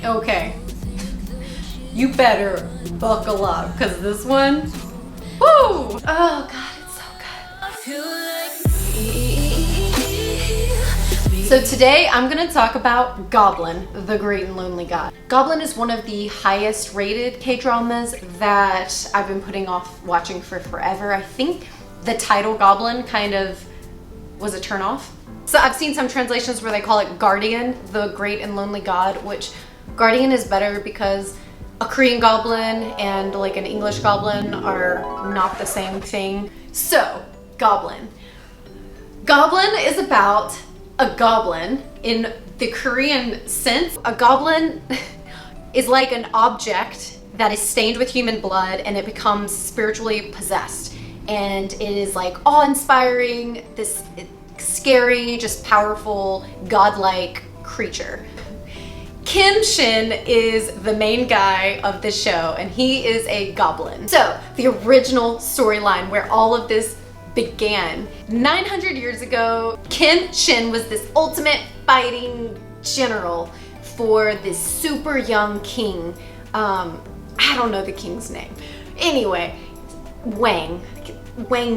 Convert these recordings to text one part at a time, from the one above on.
Okay. You better buckle up, because this one, woo! Oh God, it's so good. So today I'm gonna talk about Goblin, the Great and Lonely God. Goblin is one of the highest rated K-dramas that I've been putting off watching for forever. I think the title Goblin kind of was a turnoff. So I've seen some translations where they call it Guardian, the Great and Lonely God, which Guardian is better because a Korean goblin and like an English goblin are not the same thing. So, Goblin. Goblin is about a goblin in the Korean sense. A goblin is like an object that is stained with human blood and it becomes spiritually possessed. And it is like awe-inspiring, this scary, just powerful, godlike creature. Kim Shin is the main guy of the show, and he is a goblin. So, the original storyline where all of this began. 900 years ago, Kim Shin was this ultimate fighting general for this super young king. I don't know the king's name. Anyway, Wang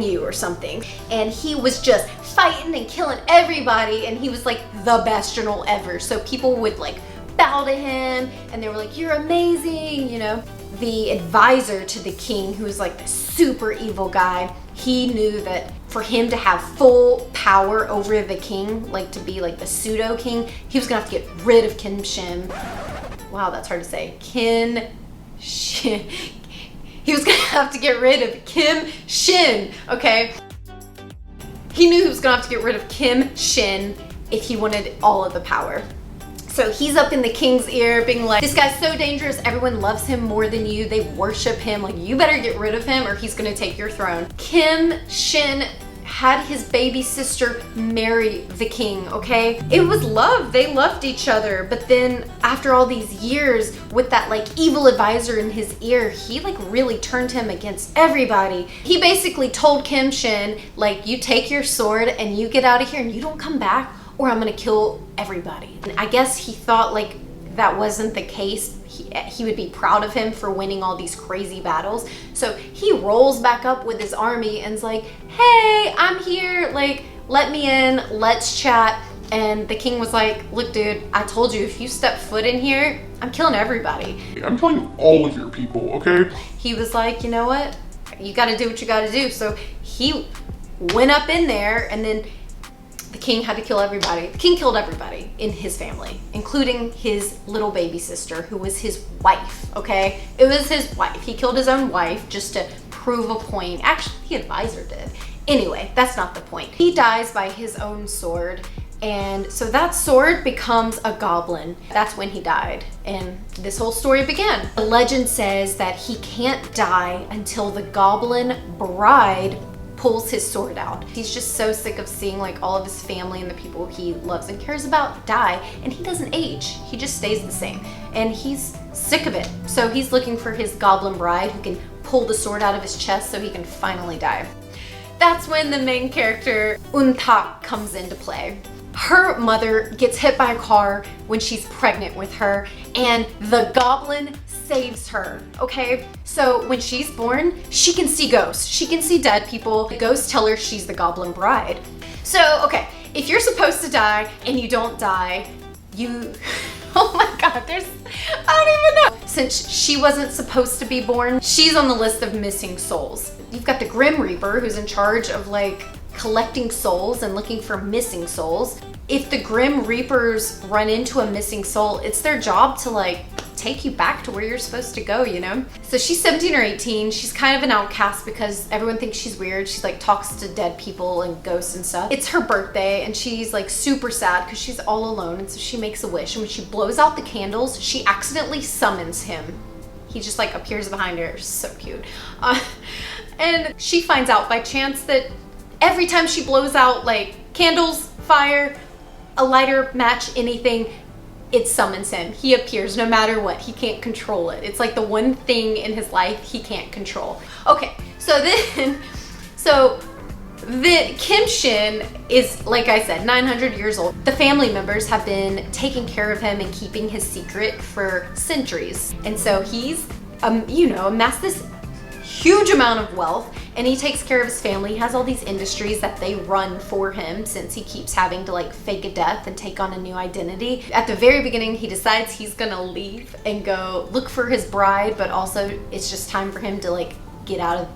Yu or something. And he was just fighting and killing everybody, and he was like the best general ever. So people would like bow to him and they were like, you're amazing, you know. The advisor to the king, who was like the super evil guy, he knew that for him to have full power over the king, like to be like the pseudo king, he was gonna have to get rid of Kim Shin. Wow, that's hard to say. Kim Shin. He was gonna have to get rid of Kim Shin, okay? He knew he was gonna have to get rid of Kim Shin if he wanted all of the power. So he's up in the king's ear being like, this guy's so dangerous, everyone loves him more than you, they worship him, like you better get rid of him or he's gonna take your throne. Kim Shin had his baby sister marry the king, okay? It was love, they loved each other, but then after all these years with that like evil advisor in his ear, he like really turned him against everybody. He basically told Kim Shin, like, you take your sword and you get out of here and you don't come back, or I'm gonna kill everybody. And I guess he thought like that wasn't the case. He would be proud of him for winning all these crazy battles. So he rolls back up with his army and's like, hey, I'm here, like, let me in, let's chat. And the king was like, look dude, I told you if you step foot in here, I'm killing everybody. I'm killing all of your people, okay? He was like, you know what? You gotta do what you gotta do. So he went up in there and then the king had to kill everybody. The king killed everybody in his family, including his little baby sister, who was his wife, okay? It was his wife. He killed his own wife just to prove a point. Actually, the advisor did. Anyway, that's not the point. He dies by his own sword, and so that sword becomes a goblin. That's when he died, and this whole story began. The legend says that he can't die until the goblin bride pulls his sword out. He's just so sick of seeing like all of his family and the people he loves and cares about die, and he doesn't age. He just stays the same, and he's sick of it. So he's looking for his goblin bride who can pull the sword out of his chest so he can finally die. That's when the main character, Untak, comes into play. Her mother gets hit by a car when she's pregnant with her, and the goblin saves her, okay? So when she's born, she can see ghosts. She can see dead people. The ghosts tell her she's the goblin bride. So, okay, if you're supposed to die and you don't die, you, oh my God, I don't even know. Since she wasn't supposed to be born, she's on the list of missing souls. You've got the Grim Reaper, who's in charge of like collecting souls and looking for missing souls. If the Grim Reapers run into a missing soul, it's their job to like take you back to where you're supposed to go, you know? So she's 17 or 18. She's kind of an outcast because everyone thinks she's weird. She like talks to dead people and ghosts and stuff. It's her birthday and she's like super sad because she's all alone, and so she makes a wish, and when she blows out the candles, she accidentally summons him. He just like appears behind her. It's so cute. And she finds out by chance that every time she blows out like candles, fire, a lighter, match, anything, it summons him. He appears no matter what. He can't control it. It's like the one thing in his life he can't control. Okay, so then, so that Kim Shin is, like I said, 900 years old. The family members have been taking care of him and keeping his secret for centuries. And so he's, amassed this huge amount of wealth, and he takes care of his family. He has all these industries that they run for him since he keeps having to like fake a death and take on a new identity. At the very beginning, he decides he's gonna leave and go look for his bride, but also it's just time for him to like get out of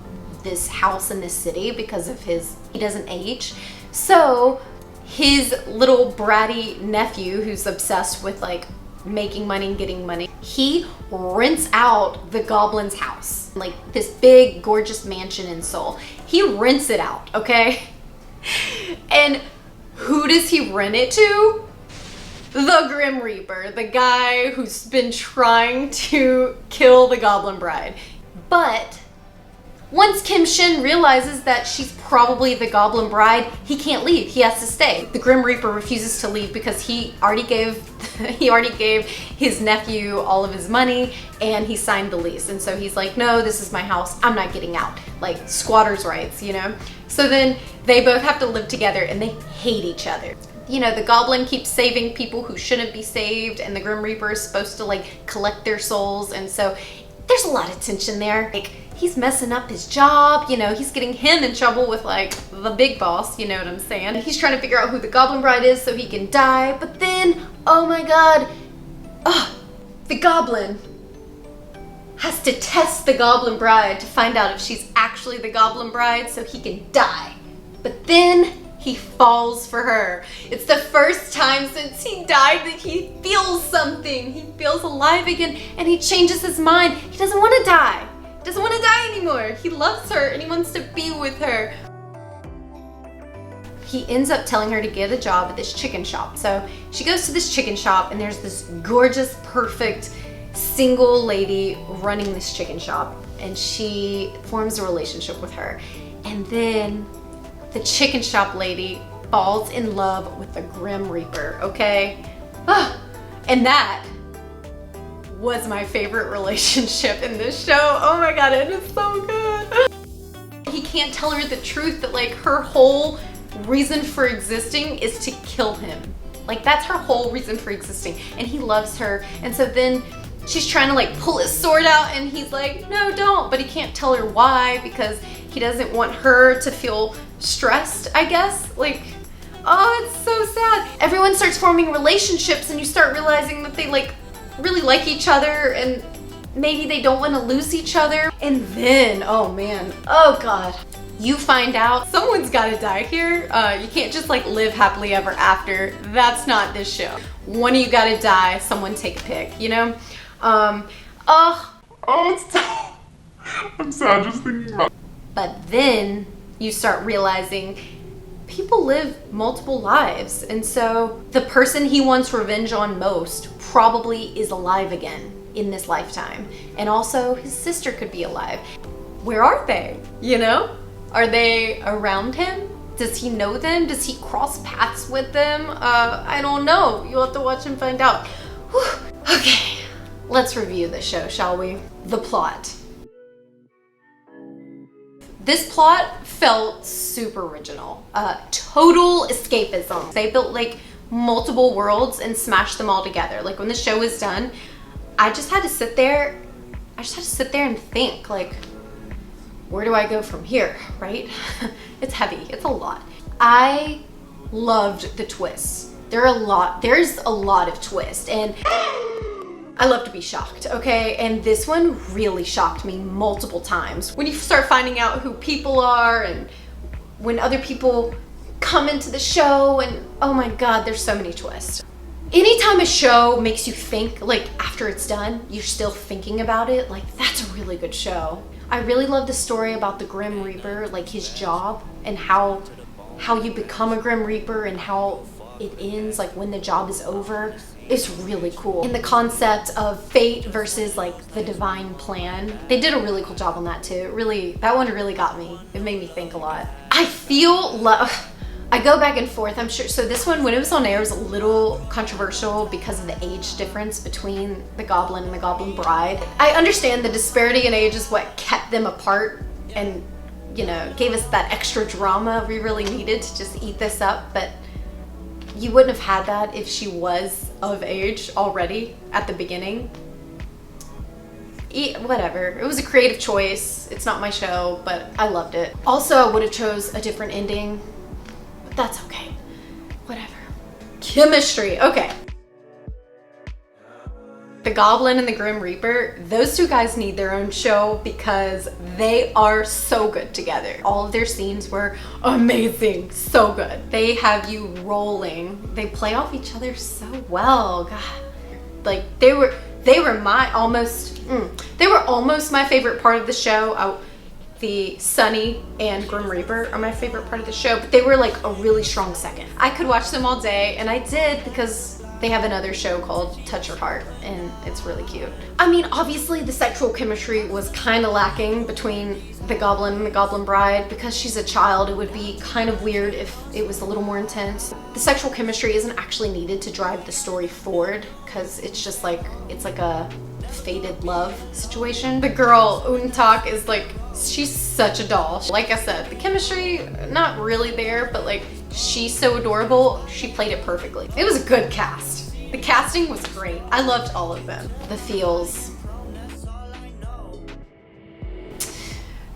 this house in this city because of he doesn't age. So his little bratty nephew, who's obsessed with like making money and getting money, he rents out the Goblin's house, like this big gorgeous mansion in Seoul. He rents it out, okay? And who does he rent it to? The Grim Reaper, the guy who's been trying to kill the Goblin Bride. But once Kim Shin realizes that she's probably the Goblin Bride, he can't leave. He has to stay. The Grim Reaper refuses to leave because he already gave his nephew all of his money and he signed the lease. And so he's like, no, this is my house. I'm not getting out. Like squatters' rights, you know? So then they both have to live together and they hate each other. You know, the Goblin keeps saving people who shouldn't be saved, and the Grim Reaper is supposed to like collect their souls. And so there's a lot of tension there. Like, he's messing up his job, you know, he's getting him in trouble with like the big boss, you know what I'm saying? He's trying to figure out who the Goblin Bride is so he can die, but then, oh my god, the Goblin has to test the Goblin Bride to find out if she's actually the Goblin Bride so he can die. But then he falls for her. It's the first time since he died that he feels something. He feels alive again and he changes his mind. He doesn't want to die. Doesn't want to die anymore. He loves her and he wants to be with her. He ends up telling her to get a job at this chicken shop. So she goes to this chicken shop and there's this gorgeous, perfect, single lady running this chicken shop, and she forms a relationship with her. And then the chicken shop lady falls in love with the Grim Reaper, okay? And that was my favorite relationship in this show. Oh my god, it is so good. He can't tell her the truth that like her whole reason for existing is to kill him. Like that's her whole reason for existing, and he loves her. And so then she's trying to like pull his sword out and he's like, no, don't. But he can't tell her why because he doesn't want her to feel stressed, I guess. Like, oh, it's so sad. Everyone starts forming relationships and you start realizing that they like really like each other and maybe they don't want to lose each other. And then, oh man, oh god, you find out someone's got to die here. You can't just like live happily ever after. That's not this show. One of you got to die, someone take a pick, you know? It's tough. I'm sad just thinking about it. But then you start realizing people live multiple lives, and so the person he wants revenge on most probably is alive again in this lifetime. And also his sister could be alive. Where are they? You know? Are they around him? Does he know them? Does he cross paths with them? I don't know. You'll have to watch and find out. Whew. Okay, let's review the show, shall we? The plot. This plot felt super original. Total escapism. They built like multiple worlds and smashed them all together. Like when the show was done, I just had to sit there and think like, where do I go from here, right? It's heavy, it's a lot. I loved the twists. There's a lot of twists, and I love to be shocked, okay? And this one really shocked me multiple times. When you start finding out who people are and when other people come into the show, and oh my god, there's so many twists. Anytime a show makes you think, like after it's done, you're still thinking about it, like that's a really good show. I really love the story about the Grim Reaper, like his job and how you become a Grim Reaper and how it ends, like when the job is over. It's really cool. And the concept of fate versus like the divine plan. They did a really cool job on that too. That one really got me. It made me think a lot. I go back and forth, I'm sure. So this one, when it was on air, was a little controversial because of the age difference between the Goblin and the Goblin Bride. I understand the disparity in age is what kept them apart and you know, gave us that extra drama we really needed to just eat this up. But you wouldn't have had that if she was of age already at the beginning. Whatever, it was a creative choice. It's not my show, but I loved it. Also, I would have chose a different ending, but that's okay. Whatever. Chemistry, okay. The Goblin and the Grim Reaper, those two guys need their own show because they are so good together. All of their scenes were amazing, so good. They have you rolling. They play off each other so well. God, like they were almost my favorite part of the show. The Sunny and Grim Reaper are my favorite part of the show, but they were like a really strong second. I could watch them all day, and I did because they have another show called Touch Your Heart, and it's really cute. I mean, obviously the sexual chemistry was kind of lacking between the Goblin and the Goblin Bride. Because she's a child, it would be kind of weird if it was a little more intense. The sexual chemistry isn't actually needed to drive the story forward, because it's just like, it's like a fated love situation. The girl, Untak, is like, she's such a doll. Like I said, the chemistry, not really there, but like, she's so adorable. She played it perfectly. It was a good cast. The casting was great. I loved all of them. The feels.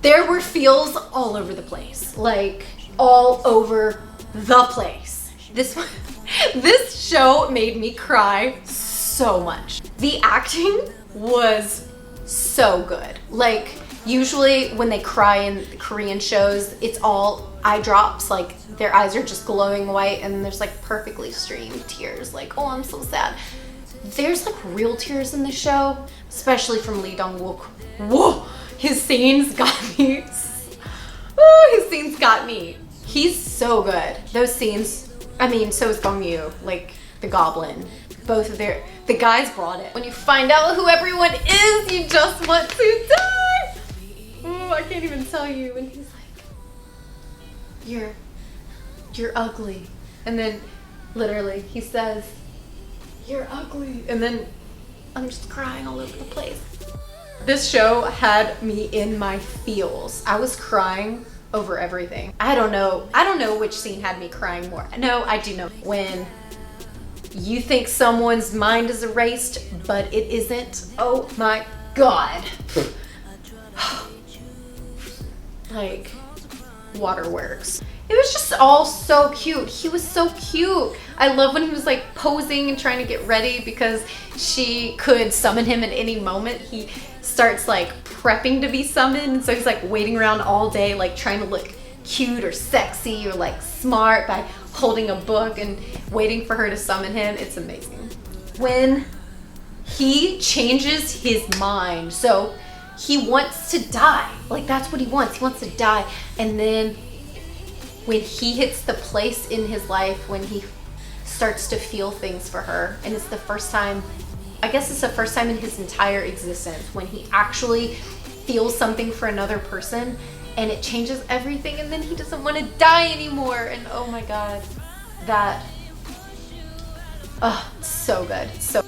There were feels all over the place. Like, all over the place. This show made me cry so much. The acting was so good. Like, usually when they cry in Korean shows, it's all eye drops. Like, their eyes are just glowing white and there's like perfectly streamed tears. Like, oh, I'm so sad. There's like real tears in the show, especially from Lee Dong-wook. Whoa, his scenes got me. Oh, his scenes got me. He's so good. Those scenes, I mean, so is Gong, like the Goblin. Both of the guys brought it. When you find out who everyone is, you just want to die. Oh, I can't even tell you. And he's like, you're ugly. And then literally he says, you're ugly. And then I'm just crying all over the place. This show had me in my feels. I was crying over everything. I don't know which scene had me crying more. No, I do know. When you think someone's mind is erased, but it isn't. Oh my God. Like, waterworks. It was just all so cute. He was so cute. I love when he was like posing and trying to get ready because she could summon him at any moment. He starts like prepping to be summoned. And so he's like waiting around all day, like trying to look cute or sexy or like smart by holding a book and waiting for her to summon him. It's amazing. When he changes his mind, so he wants to die. Like, that's what he wants. He wants to die. And then when he hits the place in his life when he starts to feel things for her, and it's the first time, I guess it's the first time in his entire existence when he actually feels something for another person, and it changes everything, and then he doesn't want to die anymore. And oh my God, that, oh, it's so good. So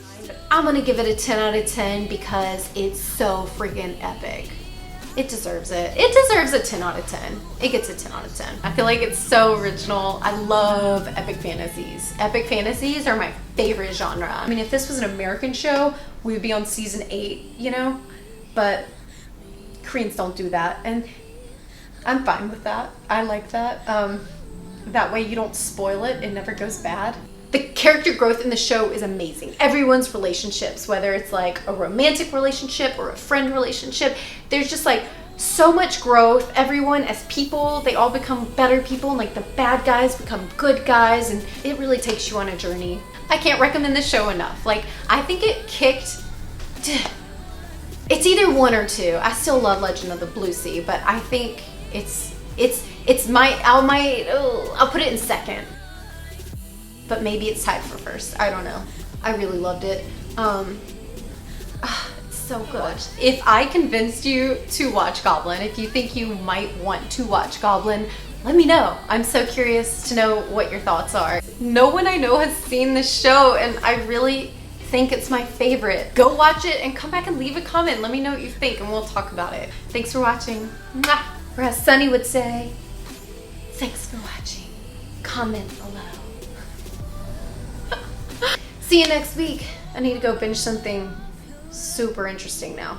I'm gonna give it a 10 out of 10 because it's so freaking epic. It deserves it. It deserves a 10 out of 10. It gets a 10 out of 10. I feel like it's so original. I love epic fantasies. Epic fantasies are my favorite genre. I mean, if this was an American show, we would be on season 8, you know? But Koreans don't do that, and I'm fine with that. I like that. That way you don't spoil it. It never goes bad. The character growth in the show is amazing. Everyone's relationships, whether it's like a romantic relationship or a friend relationship, there's just like so much growth. Everyone as people, they all become better people, and like the bad guys become good guys, and it really takes you on a journey. I can't recommend this show enough. Like, I think it kicked, it's either 1 or 2. I still love Legend of the Blue Sea, but I think I'll put it in second. But maybe it's tied for first. I don't know. I really loved it. It's so good. If I convinced you to watch Goblin, if you think you might want to watch Goblin, let me know. I'm so curious to know what your thoughts are. No one I know has seen this show, and I really think it's my favorite. Go watch it and come back and leave a comment. Let me know what you think, and we'll talk about it. Thanks for watching. Mwah. Or as Sunny would say, thanks for watching. Comment below. See you next week. I need to go binge something super interesting now.